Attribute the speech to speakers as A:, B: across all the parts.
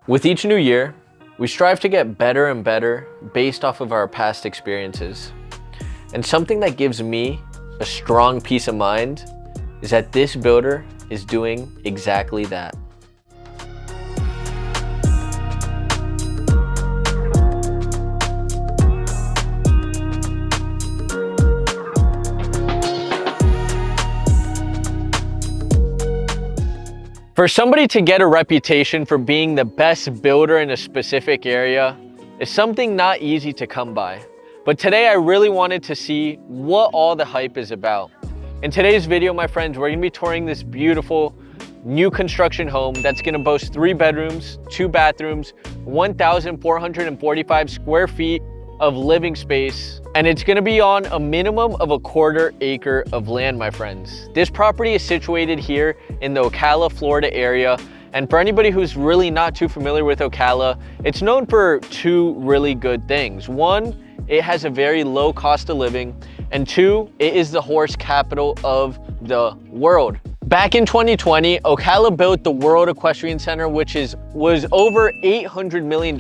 A: With each new year, we strive to get better and better based off of our past experiences. And something that gives me a strong peace of mind is that this builder is doing exactly that. For somebody to get a reputation for being the best builder in a specific area is something not easy to come by. But today I really wanted to see what all the hype is about. In today's video, my friends, we're gonna be touring this beautiful new construction home that's gonna boast 3 bedrooms, 2 bathrooms, 1,445 square feet of living space, and it's gonna be on a minimum of a 1/4 acre of land, my friends. This property is situated here in the Ocala, Florida area, and for anybody who's really not too familiar with Ocala, it's known for 2 really good things. 1, it has a very low cost of living, and 2, it is the horse capital of the world. Back in 2020, Ocala built the World Equestrian Center, which was over $800 million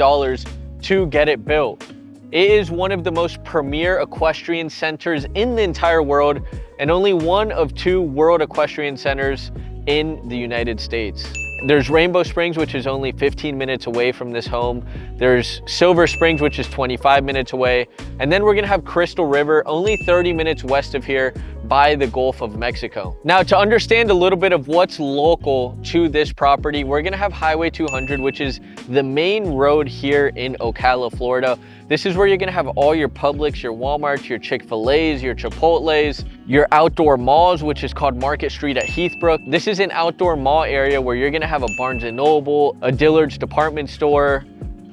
A: to get it built. It is one of the most premier equestrian centers in the entire world, and only one of 2 World Equestrian Centers in the United States. There's Rainbow Springs, which is only 15 minutes away from this home. There's Silver Springs, which is 25 minutes away. And then we're gonna have Crystal River, only 30 minutes west of here by the Gulf of Mexico. Now, to understand a little bit of what's local to this property, we're gonna have Highway 200, which is the main road here in Ocala, Florida. This is where you're gonna have all your Publix, your Walmarts, your Chick-fil-A's, your Chipotle's, your outdoor malls, which is called Market Street at Heathbrook. This is an outdoor mall area where you're gonna have a Barnes & Noble, a Dillard's department store,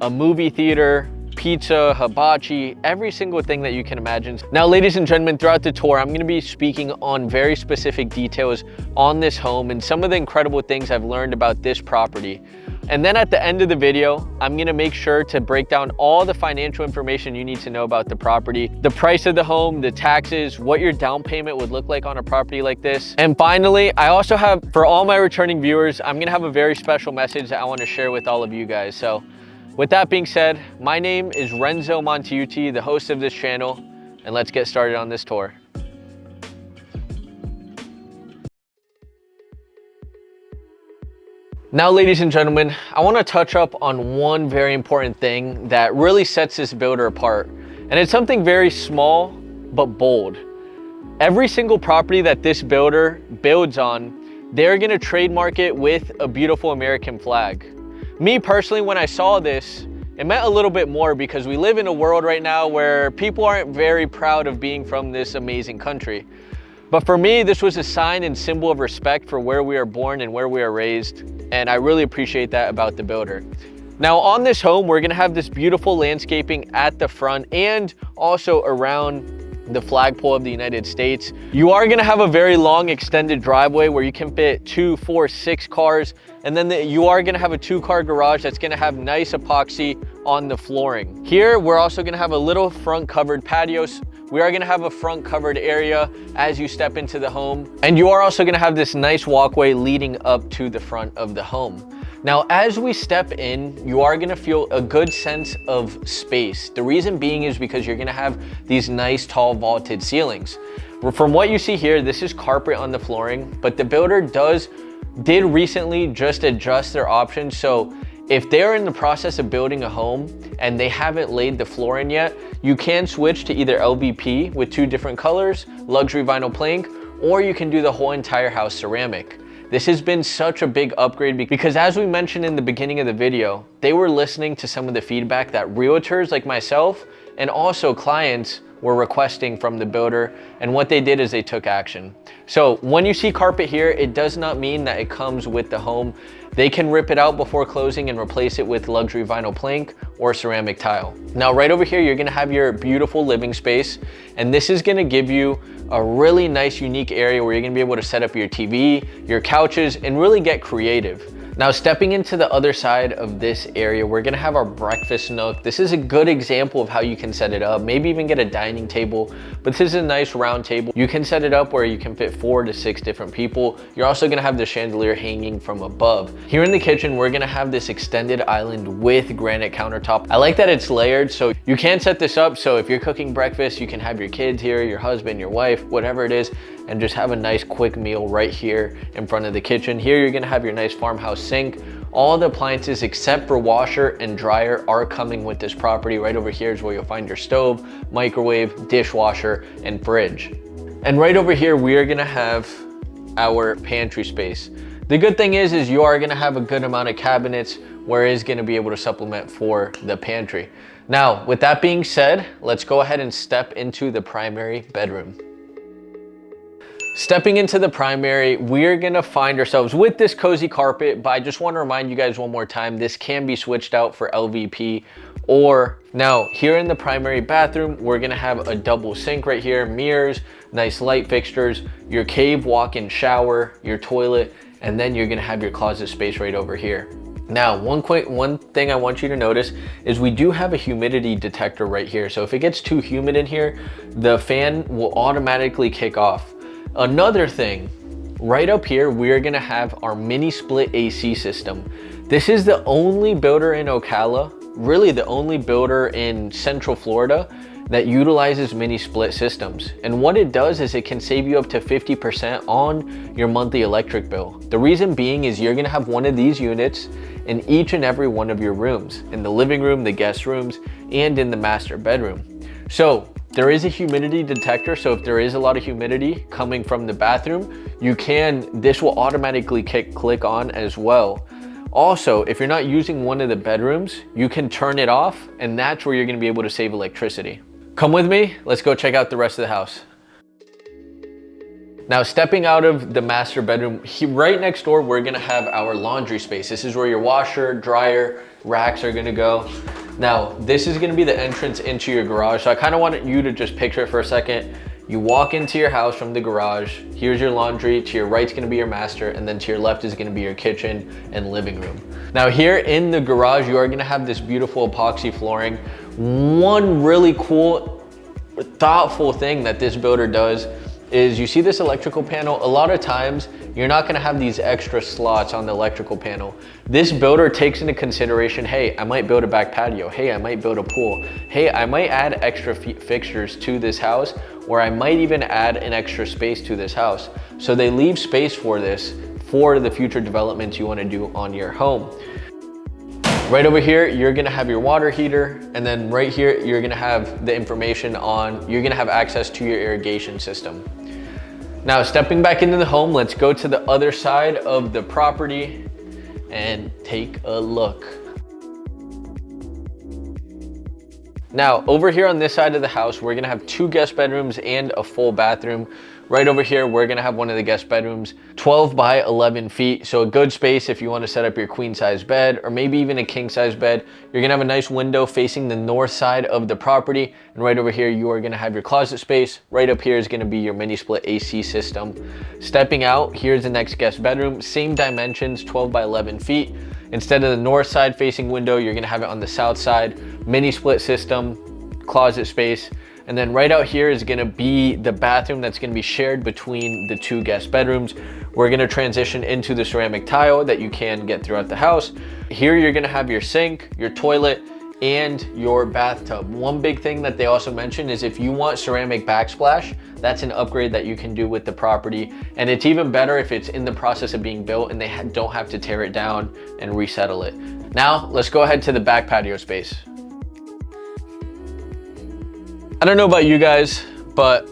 A: a movie theater, pizza, hibachi, every single thing that you can imagine. Now, ladies and gentlemen, throughout the tour, I'm gonna be speaking on very specific details on this home and some of the incredible things I've learned about this property. And then at the end of the video, I'm gonna make sure to break down all the financial information you need to know about the property, the price of the home, the taxes, what your down payment would look like on a property like this. And finally, I also have, for all my returning viewers, I'm gonna have a very special message that I wanna share with all of you guys. So with that being said, my name is Renzo Montaiuti, the host of this channel, and let's get started on this tour. Now, ladies and gentlemen, I want to touch up on one very important thing that really sets this builder apart. And it's something very small, but bold. Every single property that this builder builds on, they're going to trademark it with a beautiful American flag. Me personally, when I saw this, it meant a little bit more because we live in a world right now where people aren't very proud of being from this amazing country. But for me, this was a sign and symbol of respect for where we are born and where we are raised. And I really appreciate that about the builder. Now, on this home, we're gonna have this beautiful landscaping at the front and also around the flagpole of the United States. You are gonna have a very long extended driveway where you can fit 2, 4, 6 cars. And then you are gonna have a 2-car garage that's gonna have nice epoxy on the flooring. Here, we're also gonna have a little front covered patios. We are gonna have a front covered area as you step into the home. And you are also gonna have this nice walkway leading up to the front of the home. Now, as we step in, you are gonna feel a good sense of space. The reason being is because you're gonna have these nice tall vaulted ceilings. From what you see here, this is carpet on the flooring, but the builder did recently just adjust their options. So if they're in the process of building a home and they haven't laid the floor in yet, you can switch to either LVP with 2 different colors, luxury vinyl plank, or you can do the whole entire house ceramic. This has been such a big upgrade because, as we mentioned in the beginning of the video, they were listening to some of the feedback that realtors like myself and also clients were requesting from the builder, and what they did is they took action. So when you see carpet here, it does not mean that it comes with the home. They can rip it out before closing and replace it with luxury vinyl plank or ceramic tile. Now, right over here, you're gonna have your beautiful living space, and this is gonna give you a really nice, unique area where you're gonna be able to set up your TV, your couches, and really get creative. Now, stepping into the other side of this area, we're gonna have our breakfast nook. This is a good example of how you can set it up. Maybe even get a dining table, but this is a nice round table. You can set it up where you can fit 4 to 6 different people. You're also gonna have the chandelier hanging from above. Here in the kitchen, we're gonna have this extended island with granite countertop. I like that it's layered, so you can set this up. So if you're cooking breakfast, you can have your kids here, your husband, your wife, whatever it is, and just have a nice quick meal right here in front of the kitchen. Here, you're gonna have your nice farmhouse sink. All the appliances except for washer and dryer are coming with this property. Right over here is where you'll find your stove, microwave, dishwasher, and fridge. And right over here, we are gonna have our pantry space. The good thing is you are gonna have a good amount of cabinets where it is gonna be able to supplement for the pantry. Now, with that being said, let's go ahead and step into the primary bedroom. Stepping into the primary, we're gonna find ourselves with this cozy carpet, but I just wanna remind you guys one more time, this can be switched out for LVP. Or now here in the primary bathroom, we're gonna have a double sink right here, mirrors, nice light fixtures, your cave walk-in shower, your toilet, and then you're gonna have your closet space right over here. Now, one thing I want you to notice is we do have a humidity detector right here. So if it gets too humid in here, the fan will automatically kick off. Another thing, right up here, we're gonna have our mini split AC system. This is the only builder in Ocala, really the only builder in Central Florida that utilizes mini split systems. And what it does is it can save you up to 50% on your monthly electric bill. The reason being is you're gonna have one of these units in each and every one of your rooms, in the living room, the guest rooms, and in the master bedroom. So there is a humidity detector, so if there is a lot of humidity coming from the bathroom, this will automatically click on as well. Also, if you're not using one of the bedrooms, you can turn it off, and that's where you're gonna be able to save electricity. Come with me, let's go check out the rest of the house. Now, stepping out of the master bedroom, right next door, we're gonna have our laundry space. This is where your washer, dryer, racks are gonna go. Now, this is gonna be the entrance into your garage. So I kinda want you to just picture it for a second. You walk into your house from the garage. Here's your laundry. To your right's gonna be your master, and then to your left is gonna be your kitchen and living room. Now, here in the garage, you are gonna have this beautiful epoxy flooring. One really cool, thoughtful thing that this builder does is you see this electrical panel. A lot of times you're not gonna have these extra slots on the electrical panel. This builder takes into consideration, hey, I might build a back patio. Hey, I might build a pool. Hey, I might add extra fixtures to this house, or I might even add an extra space to this house. So they leave space for this for the future developments you wanna do on your home. Right over here, you're gonna have your water heater, and then right here, you're gonna have the information on, you're gonna have access to your irrigation system. Now, stepping back into the home, let's go to the other side of the property and take a look. Now, over here on this side of the house, we're gonna have 2 guest bedrooms and a full bathroom. Right over here, we're gonna have one of the guest bedrooms, 12 by 11 feet. So a good space if you wanna set up your queen size bed, or maybe even a king size bed. You're gonna have a nice window facing the north side of the property. And right over here, you are gonna have your closet space. Right up here is gonna be your mini split AC system. Stepping out, here's the next guest bedroom. Same dimensions, 12 by 11 feet. Instead of the north side facing window, you're gonna have it on the south side. Mini split system, closet space. And then right out here is gonna be the bathroom that's gonna be shared between the 2 guest bedrooms. We're gonna transition into the ceramic tile that you can get throughout the house. Here you're gonna have your sink, your toilet, and your bathtub. One big thing that they also mentioned is if you want ceramic backsplash, that's an upgrade that you can do with the property. And it's even better if it's in the process of being built and they don't have to tear it down and resettle it. Now, let's go ahead to the back patio space. I don't know about you guys, but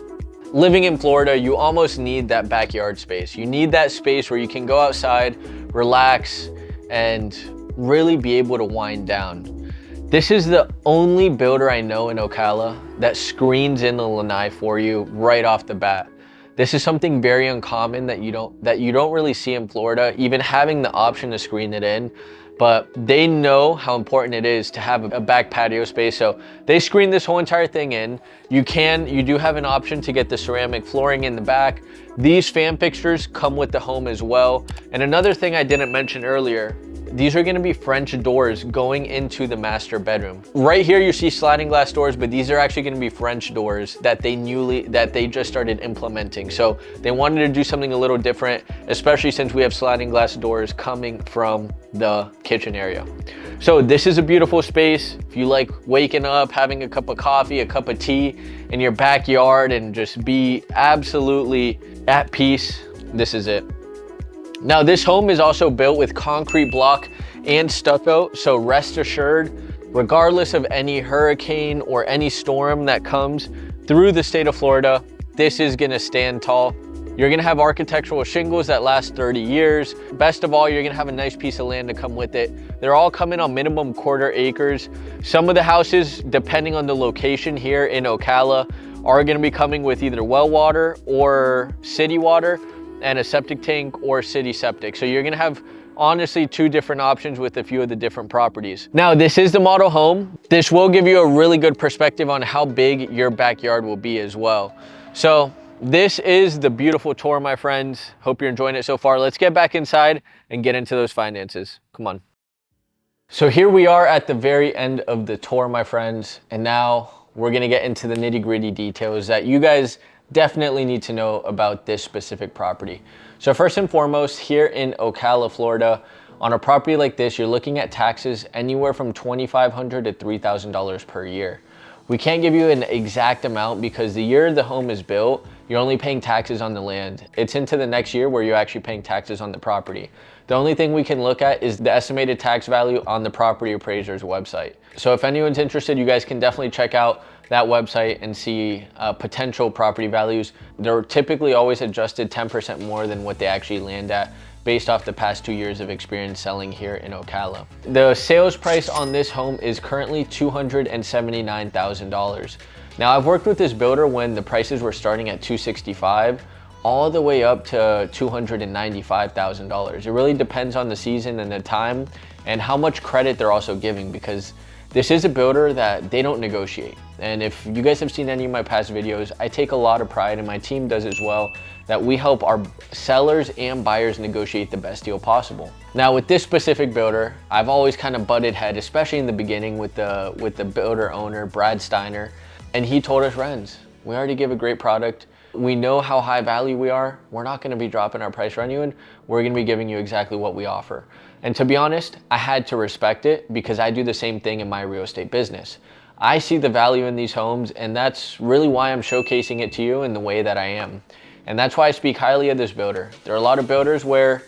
A: living in Florida, you almost need that backyard space. You need that space where you can go outside, relax, and really be able to wind down. This is the only builder I know in Ocala that screens in the lanai for you right off the bat. This is something very uncommon that you don't really see in Florida, even having the option to screen it in. But they know how important it is to have a back patio space. So they screen this whole entire thing in. You do have an option to get the ceramic flooring in the back. These fan fixtures come with the home as well. And another thing I didn't mention earlier, these are going to be French doors going into the master bedroom. Right here you see sliding glass doors, but these are actually going to be French doors that they just started implementing. So they wanted to do something a little different, especially since we have sliding glass doors coming from the kitchen area. So this is a beautiful space. If you like waking up, having a cup of coffee, a cup of tea in your backyard and just be absolutely at peace, this is it. Now this home is also built with concrete block and stucco, so rest assured, regardless of any hurricane or any storm that comes through the state of Florida, this is gonna stand tall. You're gonna have architectural shingles that last 30 years. Best of all, you're gonna have a nice piece of land to come with it. They're all coming on minimum 1/4 acres. Some of the houses, depending on the location here in Ocala, are gonna be coming with either well water or city water, and a septic tank or city septic. So you're gonna have honestly 2 different options with a few of the different properties. Now this is the model home. This will give you a really good perspective on how big your backyard will be as well. So this is the beautiful tour, my friends. Hope you're enjoying it so far. Let's get back inside and get into those finances. Come on. So here we are at the very end of the tour, my friends. And now we're gonna get into the nitty-gritty details that you guys definitely need to know about this specific property. So first and foremost, here in Ocala, Florida, on a property like this, you're looking at taxes anywhere from $2,500 to $3,000 per year. We can't give you an exact amount because the year the home is built, you're only paying taxes on the land. It's into the next year where you're actually paying taxes on the property. The only thing we can look at is the estimated tax value on the property appraiser's website. So if anyone's interested, you guys can definitely check out that website and see potential property values. They're typically always adjusted 10% more than what they actually land at based off the past 2 years of experience selling here in Ocala. The sales price on this home is currently $279,000. Now I've worked with this builder when the prices were starting at $265,000 all the way up to $295,000. It really depends on the season and the time and how much credit they're also giving, because this is a builder that they don't negotiate. And if you guys have seen any of my past videos, I take a lot of pride, and my team does as well, that we help our sellers and buyers negotiate the best deal possible. Now with this specific builder, I've always kind of butted head, especially in the beginning with the builder owner, Brad Steiner. And he told us, Renz, we already give a great product. We know how high value we are. We're not gonna be dropping our price on you, and we're gonna be giving you exactly what we offer. And to be honest, I had to respect it because I do the same thing in my real estate business. I see the value in these homes, and that's really why I'm showcasing it to you in the way that I am. And that's why I speak highly of this builder. There are a lot of builders where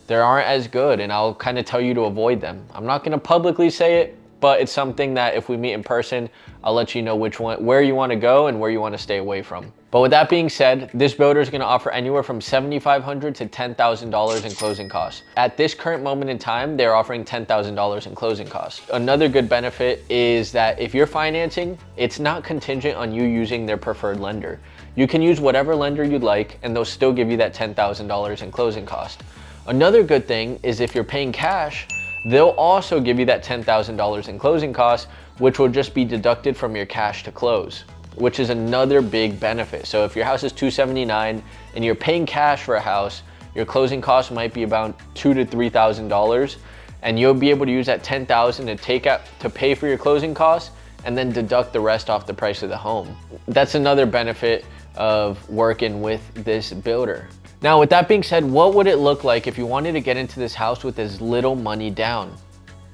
A: they aren't as good, and I'll kind of tell you to avoid them. I'm not gonna publicly say it, but it's something that if we meet in person, I'll let you know where you wanna go and where you wanna stay away from. But with that being said, this builder is gonna offer anywhere from $7,500 to $10,000 in closing costs. At this current moment in time, they're offering $10,000 in closing costs. Another good benefit is that if you're financing, it's not contingent on you using their preferred lender. You can use whatever lender you'd like, and they'll still give you that $10,000 in closing cost. Another good thing is if you're paying cash, they'll also give you that $10,000 in closing costs, which will just be deducted from your cash to close, which is another big benefit. So if your house is $279,000 and you're paying cash for a house, your closing costs might be about $2,000 to $3,000, and you'll be able to use that $10,000 to take out to pay for your closing costs and then deduct the rest off the price of the home. That's another benefit of working with this builder. Now, with that being said, what would it look like if you wanted to get into this house with as little money down?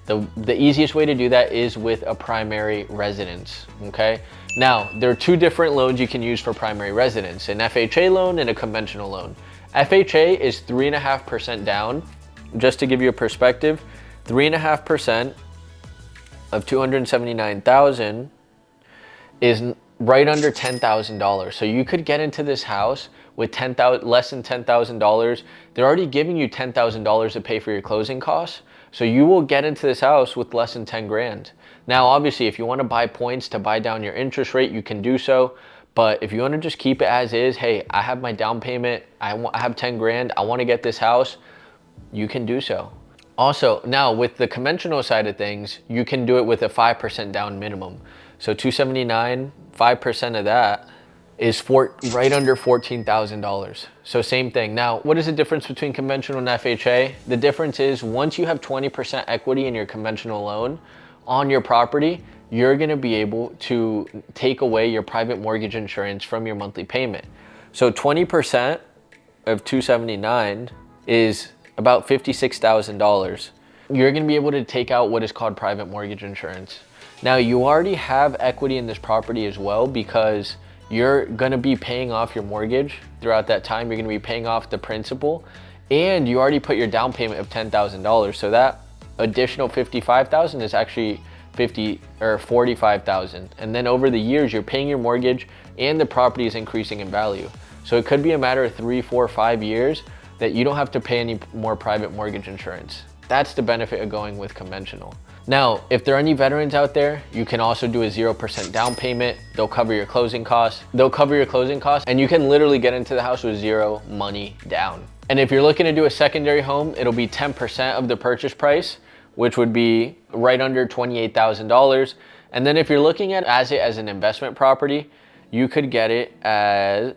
A: The easiest way to do that is with a primary residence, okay? Now, there are 2 different loans you can use for primary residence, an FHA loan and a conventional loan. FHA is 3.5% down. Just to give you a perspective, 3.5% of $279,000 is right under $10,000. So you could get into this house with less than $10,000. They're already giving you $10,000 to pay for your closing costs. So you will get into this house with less than 10 grand. Now, obviously, if you want to buy points to buy down your interest rate, you can do so. But if you want to just keep it as is, hey, I have my down payment, I have 10 grand, I want to get this house, you can do so. Also, now with the conventional side of things, you can do it with a 5% down minimum. So $279,000, 5% of that is right under $14,000. So same thing. Now, what is the difference between conventional and FHA? The difference is once you have 20% equity in your conventional loan on your property, you're gonna be able to take away your private mortgage insurance from your monthly payment. So 20% of 279 is about $56,000. You're gonna be able to take out what is called private mortgage insurance. Now, you already have equity in this property as well because you're gonna be paying off your mortgage throughout that time. You're gonna be paying off the principal, and you already put your down payment of $10,000. So that additional $55,000 is actually 50 or 45,000. And then over the years, you're paying your mortgage and the property is increasing in value. So it could be a matter of 3, 4, 5 years that you don't have to pay any more private mortgage insurance. That's the benefit of going with conventional. Now, if there are any veterans out there, you can also do a 0% down payment. They'll cover your closing costs. And you can literally get into the house with zero money down. And if you're looking to do a secondary home, it'll be 10% of the purchase price, which would be right under $28,000. And then if you're looking at it as an investment property, you could get it as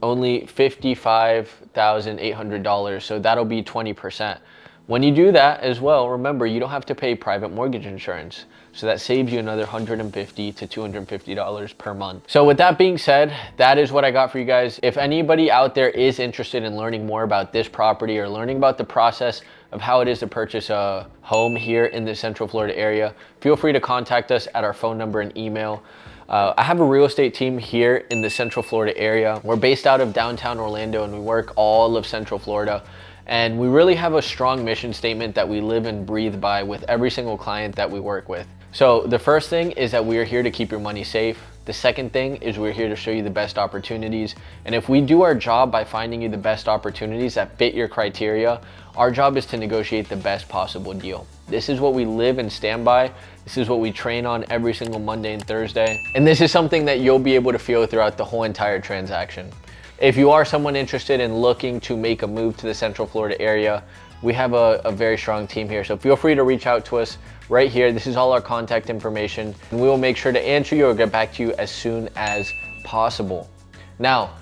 A: only $55,800. So that'll be 20%. When you do that as well, remember, you don't have to pay private mortgage insurance. So that saves you another $150 to $250 per month. So with that being said, that is what I got for you guys. If anybody out there is interested in learning more about this property or learning about the process of how it is to purchase a home here in the Central Florida area, feel free to contact us at our phone number and email. I have a real estate team here in the Central Florida area. We're based out of downtown Orlando and we work all of Central Florida. And we really have a strong mission statement that we live and breathe by with every single client that we work with. So the first thing is that we are here to keep your money safe. The second thing is we're here to show you the best opportunities. And if we do our job by finding you the best opportunities that fit your criteria, our job is to negotiate the best possible deal. This is what we live and stand by. This is what we train on every single Monday and Thursday. And this is something that you'll be able to feel throughout the whole entire transaction. If you are someone interested in looking to make a move to the Central Florida area, we have a very strong team here. So feel free to reach out to us right here. This is all our contact information, and we will make sure to answer you or get back to you as soon as possible. Now,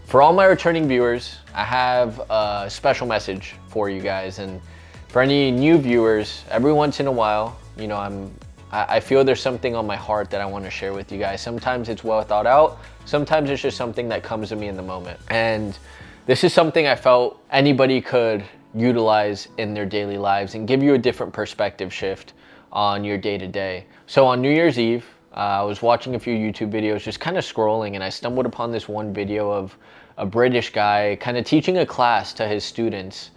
A: for all my returning viewers, I have a special message for you guys. And for any new viewers, every once in a while, you know, I feel there's something on my heart that I want to share with you guys. Sometimes it's well thought out. Sometimes it's just something that comes to me in the moment. And this is something I felt anybody could utilize in their daily lives and give you a different perspective shift on your day-to-day. So on New Year's Eve, I was watching a few YouTube videos, just kind of scrolling, and I stumbled upon this one video of a British guy kind of teaching a class to his students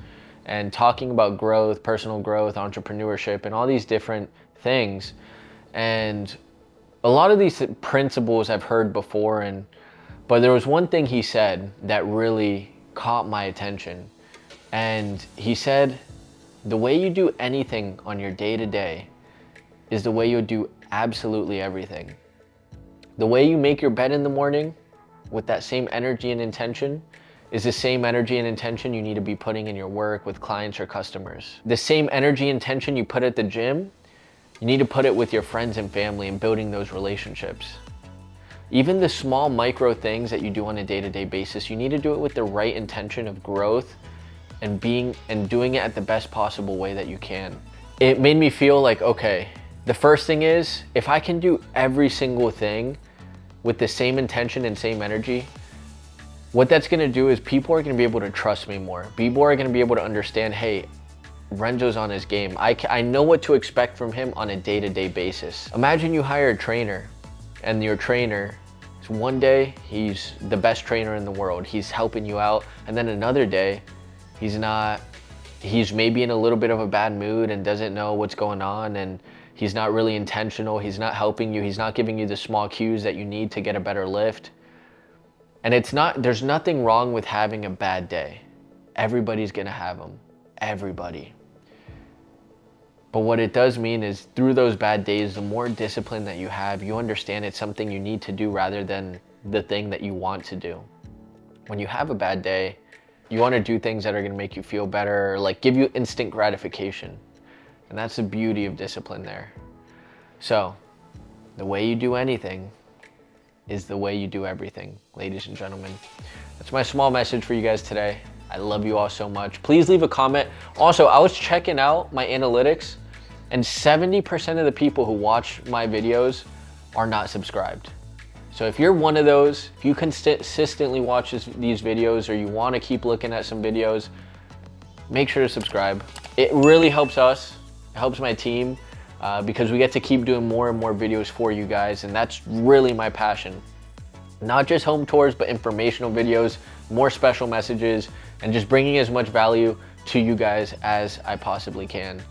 A: and talking about growth, personal growth, entrepreneurship, and all these different things. And a lot of these principles I've heard before, but there was one thing he said that really caught my attention. And he said, the way you do anything on your day-to-day is the way you'll do absolutely everything. The way you make your bed in the morning with that same energy and intention is the same energy and intention you need to be putting in your work with clients or customers. The same energy and intention you put at the gym, you need to put it with your friends and family and building those relationships. Even the small micro things that you do on a day-to-day basis, you need to do it with the right intention of growth and doing it at the best possible way that you can. It made me feel like, okay, the first thing is, if I can do every single thing with the same intention and same energy, what that's gonna do is people are gonna be able to trust me more. People are gonna be able to understand, hey, Renzo's on his game. I know what to expect from him on a day-to-day basis. Imagine you hire a trainer and your trainer, one day he's the best trainer in the world. He's helping you out. And then another day, he's maybe in a little bit of a bad mood and doesn't know what's going on, and he's not really intentional. He's not helping you. He's not giving you the small cues that you need to get a better lift. And there's nothing wrong with having a bad day. Everybody's gonna have them, everybody. But what it does mean is through those bad days, the more discipline that you have, you understand it's something you need to do rather than the thing that you want to do. When you have a bad day, you want to do things that are going to make you feel better, like give you instant gratification. And that's the beauty of discipline there. So the way you do anything is the way you do everything, ladies and gentlemen. That's my small message for you guys today. I love you all so much. Please leave a comment. Also, I was checking out my analytics, and 70% of the people who watch my videos are not subscribed. So if you're one of those, if you consistently watch these videos, or you want to keep looking at some videos, make sure to subscribe. It really helps us, it helps my team, because we get to keep doing more and more videos for you guys, and that's really my passion. Not just home tours, but informational videos, more special messages, and just bringing as much value to you guys as I possibly can.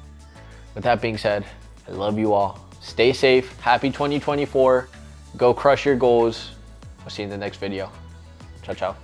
A: With that being said, I love you all. Stay safe. Happy 2024. Go crush your goals. I'll see you in the next video. Ciao, ciao.